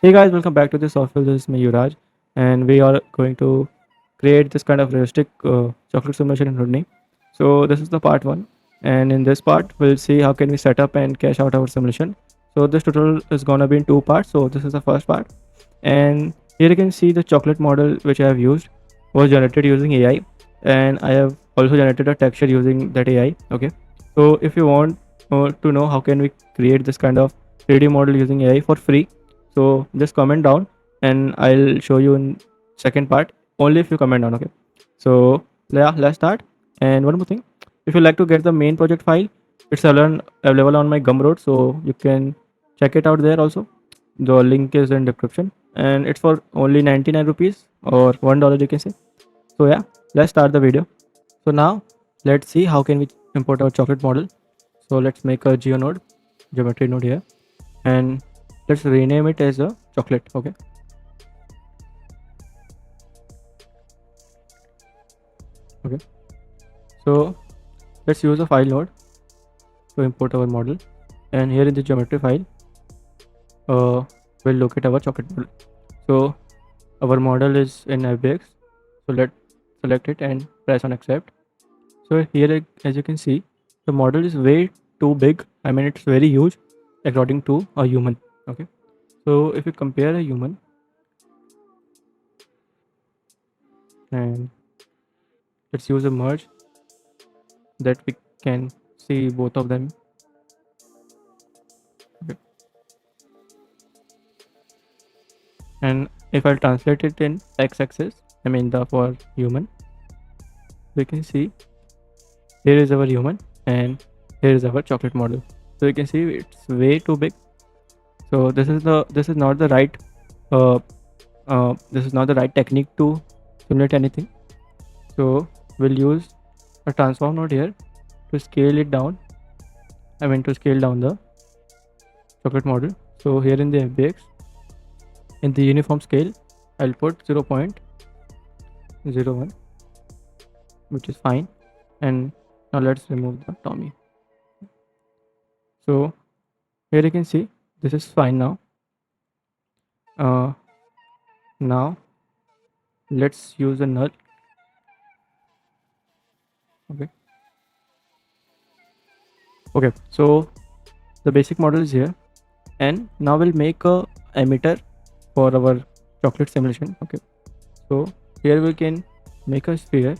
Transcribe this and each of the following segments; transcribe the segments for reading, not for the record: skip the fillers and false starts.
Hey guys, welcome back to the software. This is me Yuraj, and we are going to create this kind of realistic chocolate simulation in Houdini. So this is the part one, and in this part we'll see how can we set up and cache out our simulation. So this tutorial is gonna be in two parts. So this is the first part, and here you can see the chocolate model which I have used was generated using AI, and I have also generated a texture using that AI. Okay, so if you want to know how can we create this kind of 3D model using AI for free, so just comment down and I'll show you in second part only if you comment down. Okay, so yeah, let's start. And one more thing, if you like to get the main project file, it's available on my Gumroad, so you can check it out there also. The link is in description, and it's for only 99 rupees or $1 you can say. So yeah, let's start the video. So now let's see how can we import our chocolate model. So let's make a geo node, geometry node here, and let's rename it as a chocolate. Okay, okay, so let's use a file node to import our model, and here in the geometry file we'll locate our chocolate model. So our model is in fbx, so let's select it and press on accept. So here as you can see, the model is way too big. I mean, it's very huge according to a human. Okay, so if you compare a human, and let's use a merge that we can see both of them. Okay. And if I'll translate it in x-axis, I mean the for human, we can see here is our human and here is our chocolate model. So you can see it's way too big. So this is not the right this is not the right technique to simulate anything. So we'll use a transform node here to scale it down. I mean to scale down the chocolate model. So here in the fbx, in the uniform scale, I'll put 0.01, which is fine. And now let's remove the Tommy. So here you can see this is fine now. Now let's use a null. Okay, so the basic model is here, and now we'll make a emitter for our chocolate simulation. Okay, so here we can make a sphere.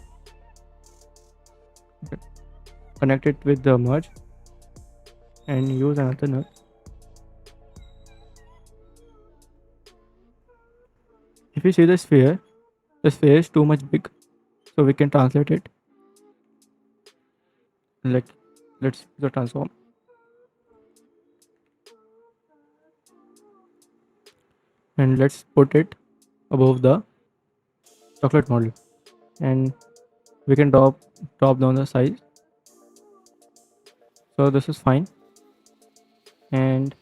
Okay, connect it with the merge and use another null. If you see the sphere is too much big, so we can translate it. Let's use the transform, and let's put it above the chocolate model, and we can drop down the size. So this is fine, and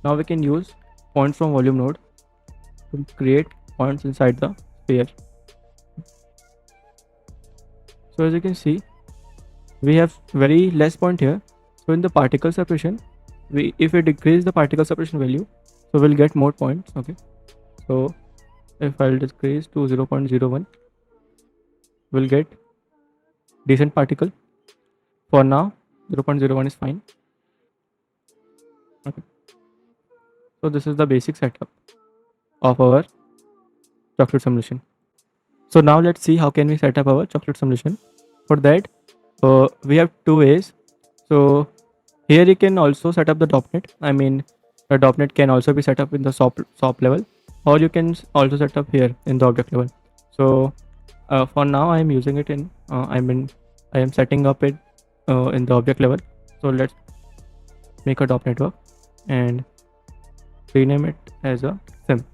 now we can use points from volume node to create points inside the sphere. So as you can see, we have very less point here. So in the particle separation, if we decrease the particle separation value, so we'll get more points. Okay, so if I'll decrease to 0.01, we'll get decent particle. For now 0.01 is fine. Okay, so this is the basic setup of our chocolate simulation. So now let's see how can we set up our chocolate simulation. For that, we have two ways. So here you can also set up the .NET. I mean, the .NET can also be set up in the SOP level, or you can also set up here in the object level. So for now I am using it in I am setting up it in the object level. So let's make a .NET work and rename it as a sim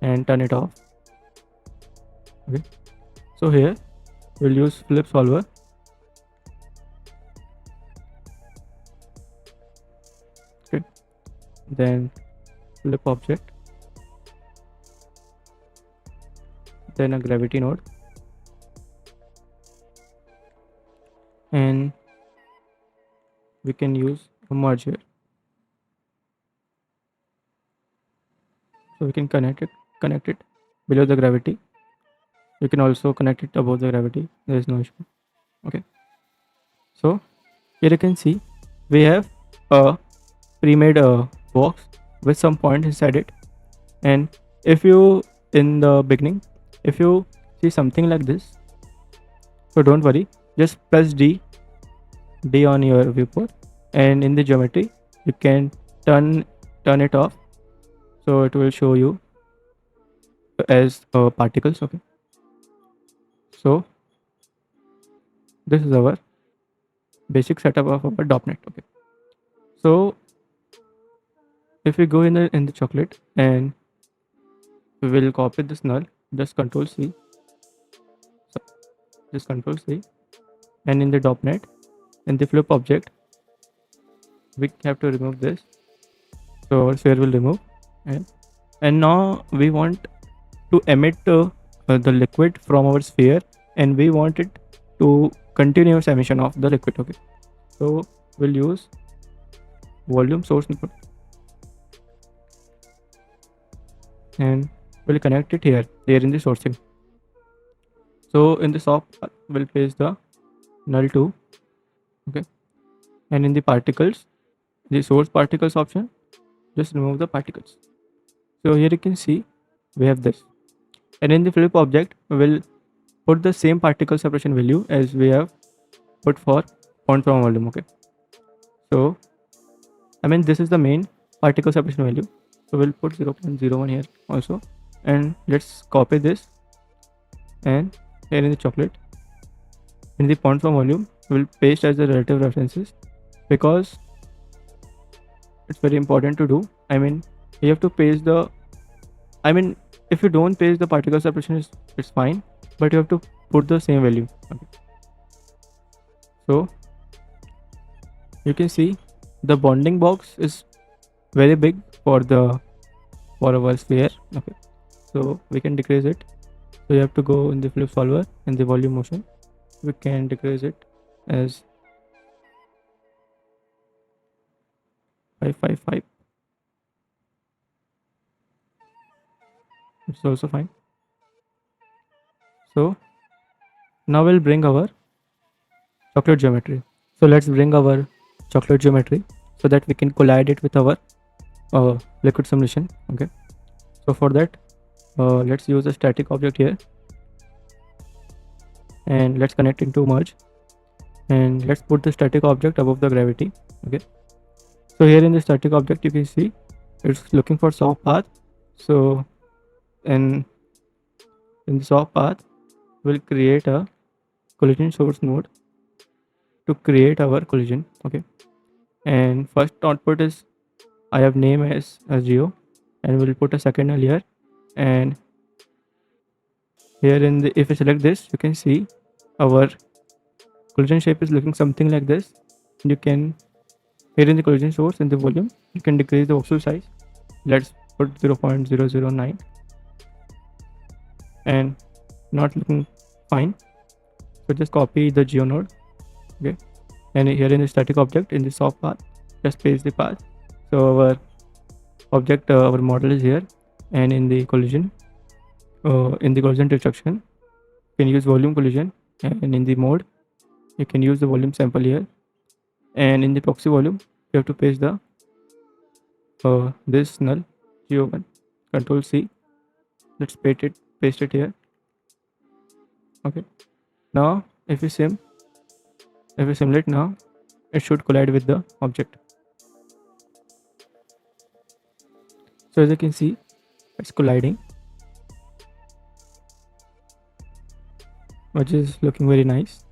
and turn it off. Okay, so here we'll use flip solver. Okay, then flip object, then a gravity node, and we can use a merge here. So we can connect it below the gravity. You can also connect it above the gravity. There is no issue. Okay. So here you can see we have a pre-made box with some points inside it. And if you in the beginning, if you see something like this, so don't worry. Just press D on your viewport, and in the geometry you can turn it off, so it will show you as particles. Okay. So this is our basic setup of our .NET. Okay. So if we go in the chocolate and we will copy this null, just Control C, so just Control C, and in the .NET in the flip object we have to remove this. So our sphere will remove, and now we want to emit the liquid from our sphere, and we want it to continuous emission of the liquid. Okay. So we'll use volume source input and we'll connect it here in the sourcing. So in the soft we'll paste the null 2. Okay. And in the particles, the source particles option, just remove the particles. So here you can see we have this, and in the flip object we will put the same particle separation value as we have put for point from volume. Okay. So I mean this is the main particle separation value, so we'll put 0.01 here also, and let's copy this, and here in the chocolate in the point from volume we'll paste as the relative references, because it's very important to do. I mean you have to paste the, I mean if you don't paste the particle separation it's fine, but you have to put the same value. Okay. So you can see the bonding box is very big for our sphere. Okay. So we can decrease it. So you have to go in the flip solver in the volume motion. We can decrease it as 555. It's also fine. So now we'll bring our chocolate geometry. So let's bring our chocolate geometry so that we can collide it with our liquid simulation. Okay. So for that, let's use a static object here, and let's connect into merge, and let's put the static object above the gravity. Okay. So here in the static object you can see it's looking for soft path. So in the soft path we'll create a collision source node to create our collision. Okay. And first output is I have name as geo, and we'll put a second null here, and here in the, if I select this, you can see our collision shape is looking something like this. You can, here in the collision source in the volume you can decrease the voxel size. Let's put 0.009, and not looking fine, so just copy the geo node. Okay. And here in the static object in the soft path just paste the path. So our object, our model is here, and in the collision destruction you can use volume collision, and in the mode you can use the volume sample here, and in the proxy volume you have to paste the this null geo1. Control C, let's paste it here. Okay. Now if we simulate now, it should collide with the object. So as you can see it's colliding, which is looking very nice.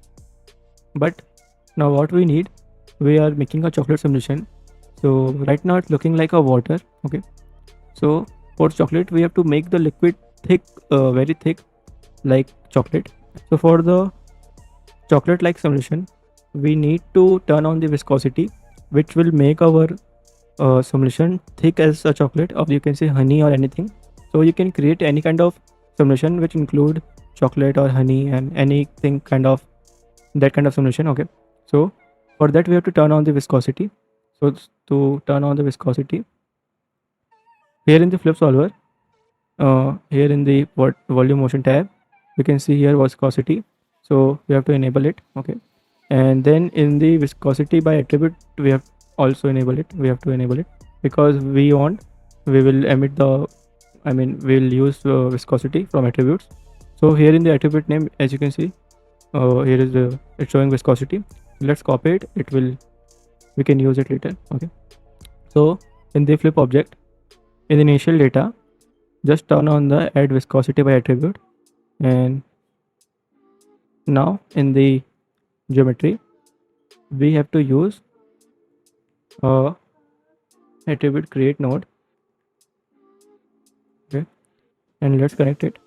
But now what we need, we are making a chocolate simulation, so right now it's looking like a water. Okay. So for chocolate we have to make the liquid thick, very thick like chocolate. So for the chocolate like simulation we need to turn on the viscosity, which will make our simulation thick as a chocolate, or you can say honey or anything. So you can create any kind of simulation which include chocolate or honey and anything kind of that kind of simulation. Okay. So for that we have to turn on the viscosity. So to turn on the viscosity, here in the flip solver, here in the volume motion tab, we can see here viscosity. So we have to enable it. Okay. And then in the viscosity by attribute, we have also enable it. We have to enable it because we will emit the, we'll use viscosity from attributes. So here in the attribute name, as you can see, here is the, it's showing viscosity. Let's copy it. It will, we can use it later. Okay. So in the flip object, in the initial data, just turn on the add viscosity by attribute, and now in the geometry we have to use attribute create node. Okay, and let's connect it,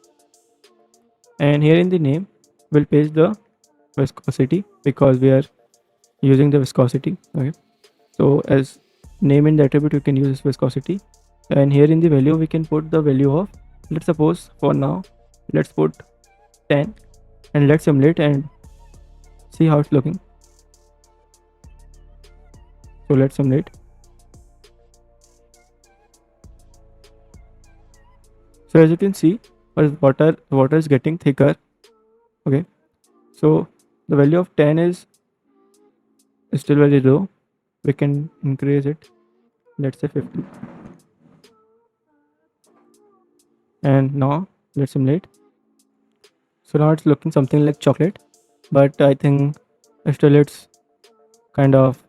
and here in the name we'll paste the viscosity because we are using the viscosity. Okay, so as name in the attribute you can use viscosity, and here in the value we can put the value of, let's suppose for now let's put 10, and let's simulate and see how it's looking. So let's simulate. So as you can see, water is getting thicker. Okay, so the value of 10 is still very low. We can increase it, let's say 50, and now let's simulate. So now it's looking something like chocolate, but I think still it's kind of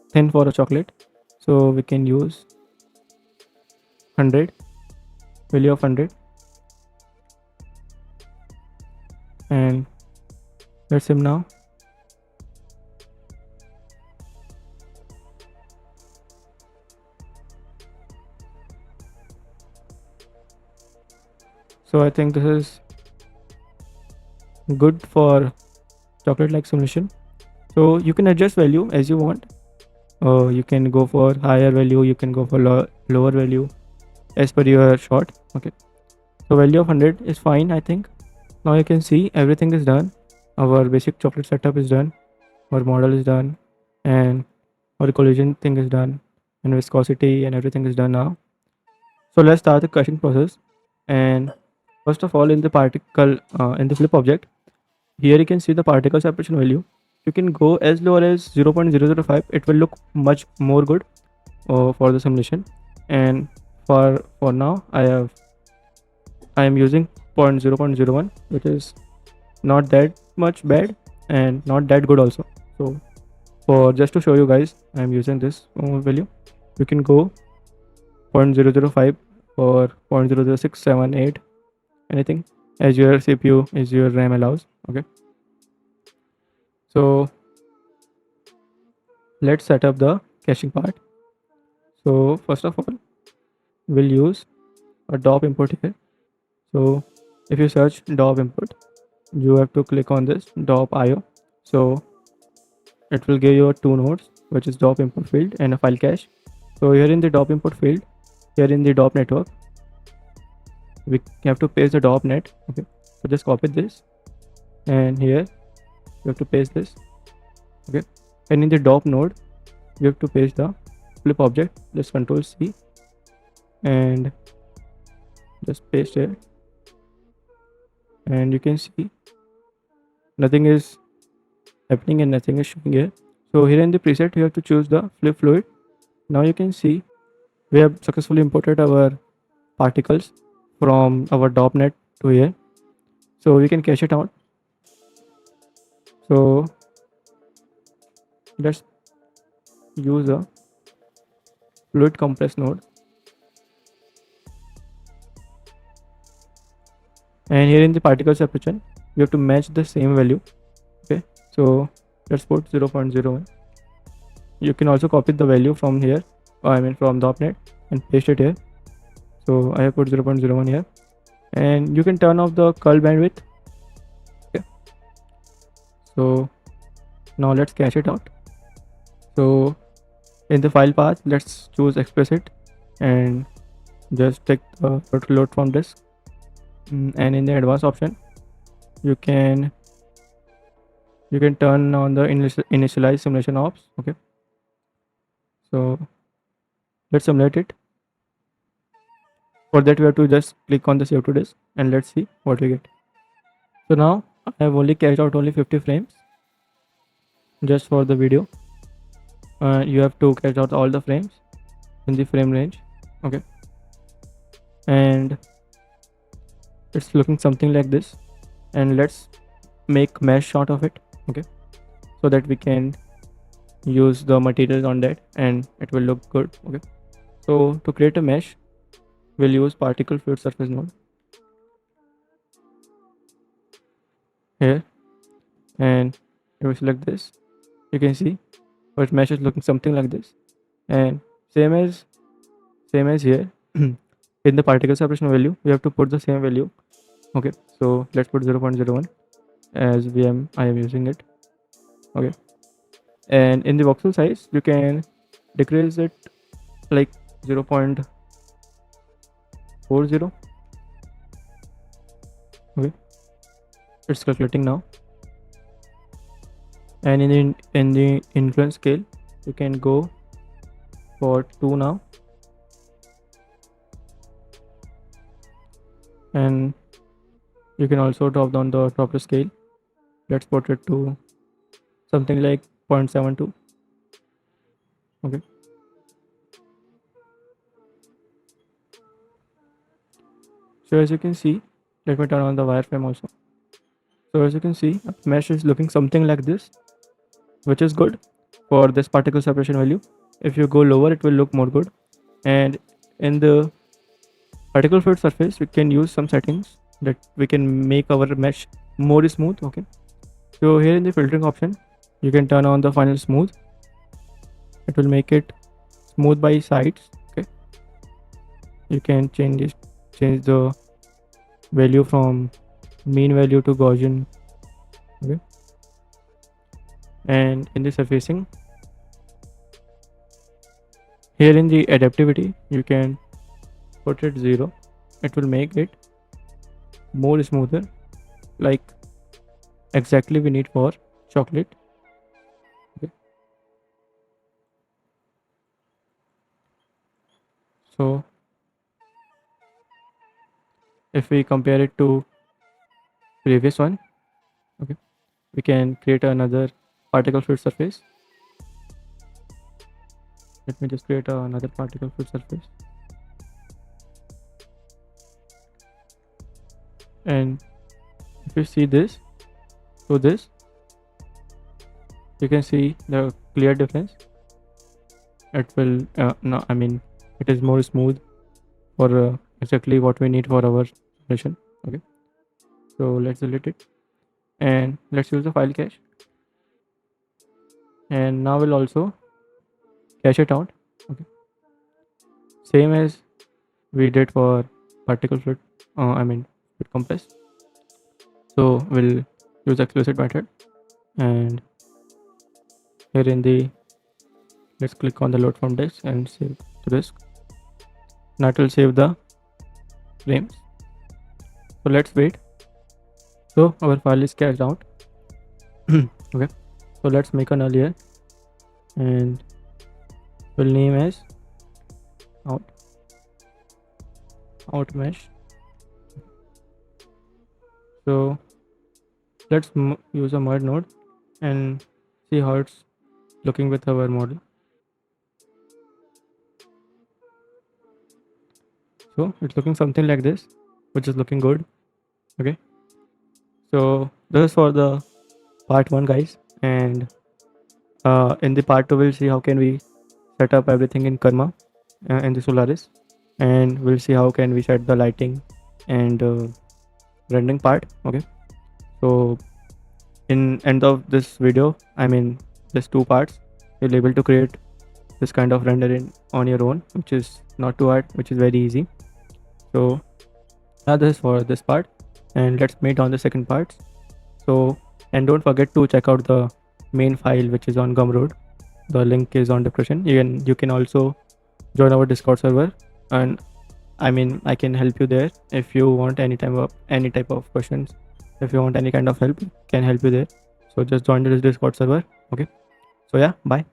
thin for a chocolate. So we can use 100, value of 100, and let's sim now. So I think this is good for chocolate like simulation. So you can adjust value as you want. You can go for higher value, you can go for lower value as per your shot. Okay, so value of 100 is fine, I think. Now you can see everything is done. Our basic chocolate setup is done, our model is done, and our collision thing is done, and viscosity and everything is done now. So let's start the crushing process. And first of all, in the particle in the flip object, here you can see the particle separation value. You can go as low as 0.005. It will look much more good for the simulation. And for now, I am using 0.001, which is not that much bad and not that good also. So for just to show you guys, I am using this value. You can go 0.005 or 0.00678, anything as your CPU, as your RAM allows. Okay, so let's set up the caching part. So first of all, we'll use a DOP input here. So if you search DOP input, you have to click on this DOP IO. So it will give you two nodes, which is DOP input field and a file cache. So here in the DOP input field, here in the DOP network, we have to paste the DOP net. Okay, so just copy this, and here you have to paste this. Okay, and in the DOP node, you have to paste the flip object. Just Control C and just paste it, and you can see nothing is happening and nothing is showing here. So here in the preset, you have to choose the flip fluid. Now you can see we have successfully imported our particles from our DOP net to here. So we can cache it out. So let's use a fluid compress node, and here in the particle separation you have to match the same value. Okay, so let's put 0.01. You can also copy the value from here, from DOP net, and paste it here. So I have put 0.01 here, and you can turn off the curl bandwidth. Okay, so now let's cache it out. So in the file path, let's choose explicit and just take the load from disk. And in the advanced option, you can you can turn on the initialize simulation ops. Okay, so let's simulate it. For that, we have to just click on the save to disk and let's see what we get. So now I have only cached out only 50 frames just for the video. You have to cache out all the frames in the frame range. Okay, and it's looking something like this. And let's make mesh shot of it. Okay, so that we can use the materials on that and it will look good. Okay, so to create a mesh, we'll use particle fluid surface node here, and if we select this, you can see our mesh is looking something like this. And same as here in the particle separation value, we have to put the same value. Okay, so let's put 0.01 as I am using it. Okay, and in the voxel size, you can decrease it like 0.40. Okay, it's calculating now. And in the influence scale, you can go for 2 now, and you can also drop down the droplet scale. Let's put it to something like 0.72. Okay, so as you can see, let me turn on the wireframe also. So as you can see, mesh is looking something like this, which is good for this particle separation value. If you go lower, it will look more good. And in the particle fluid surface, we can use some settings that we can make our mesh more smooth. Okay, so here in the filtering option, you can turn on the final smooth. It will make it smooth by sides. Okay, you can change the value from mean value to Gaussian. Okay, and in the surfacing, here in the adaptivity, you can put it 0. It will make it more smoother, like exactly we need for chocolate. Okay, so if we compare it to previous one, okay, we can create another particle fluid surface. Let me just create another particle fluid surface, and if you see this, so this, you can see the clear difference. It will no, I mean, it is more smooth for exactly what we need for our mission. Okay, so let's delete it and let's use the file cache, and now we'll also cache it out. Okay, same as we did for particle fluid, fluid compress. So we'll use explicit method, and here in the, let's click on the load from disk and save to disk. Now it will save the frames. So let's wait. So our file is cached out. Okay, so let's make a null here and we'll name as out mesh. So let's use a merge node and see how it's looking with our model. So it's looking something like this, which is looking good. Okay, so this is for the part 1, guys, and in the part 2 we'll see how can we set up everything in Karma in the Solaris, and we'll see how can we set the lighting and rendering part. Okay, so in end of this video, this 2 parts, you'll able to create this kind of rendering on your own, which is not too hard, which is very easy. So now this is for this part, and let's meet on the second part. So, and don't forget to check out the main file which is on Gumroad. The link is on description. You can also join our Discord server, and I can help you there if you want any type of questions. If you want any kind of help, can help you there. So just join this Discord server. Okay. So yeah, bye.